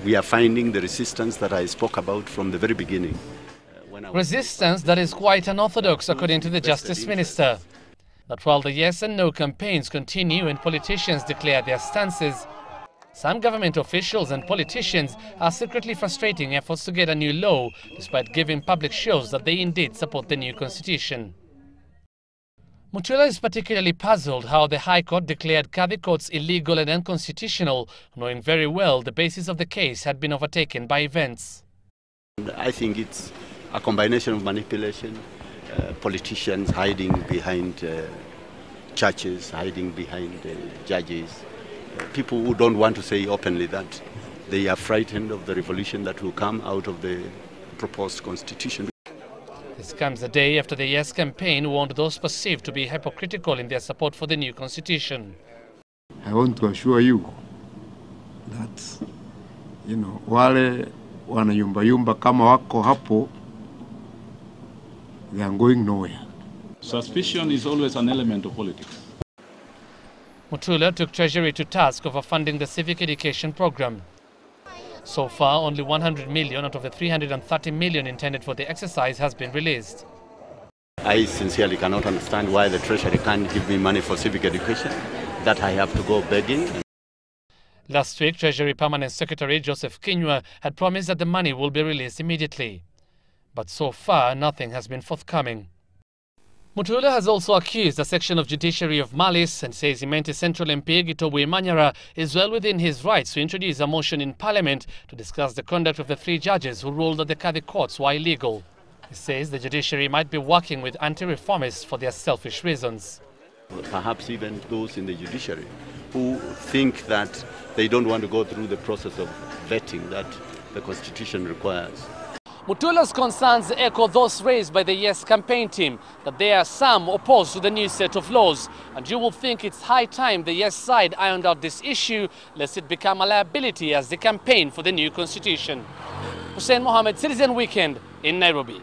We are finding the resistance that I spoke about from the very beginning. Resistance that is quite unorthodox, according to the Justice Minister. That while the yes and no campaigns continue and politicians declare their stances, some government officials and politicians are secretly frustrating efforts to get a new law, despite giving public shows that they indeed support the new constitution. Mutula is particularly puzzled how the High Court declared Kadhi courts illegal and unconstitutional, knowing very well the basis of the case had been overtaken by events. I think it's a combination of manipulation, politicians hiding behind churches, hiding behind judges, people who don't want to say openly that they are frightened of the revolution that will come out of the proposed constitution. This comes a day after the Yes campaign warned those perceived to be hypocritical in their support for the new constitution. I want to assure you that, wale wanayumba kama wako hapo, they are going nowhere. Suspicion is always an element of politics. Mutula took Treasury to task over funding the civic education program. So far, only 100 million out of the 330 million intended for the exercise has been released. I sincerely cannot understand why the Treasury can't give me money for civic education, that I have to go begging. Last week, Treasury Permanent Secretary Joseph Kinywa had promised that the money will be released immediately. But so far, nothing has been forthcoming. Mutula has also accused a section of judiciary of malice and says Imenti Central MP Gitobu Imanyara is well within his rights to introduce a motion in Parliament to discuss the conduct of the 3 judges who ruled that the Kadhi courts were illegal. He says the judiciary might be working with anti-reformists for their selfish reasons. Perhaps even those in the judiciary who think that they don't want to go through the process of vetting that the Constitution requires. Mutula's concerns echo those raised by the Yes campaign team, that there are some opposed to the new set of laws. And you will think it's high time the Yes side ironed out this issue, lest it become a liability as they campaign for the new constitution. Hussein Mohamed, Citizen Weekend in Nairobi.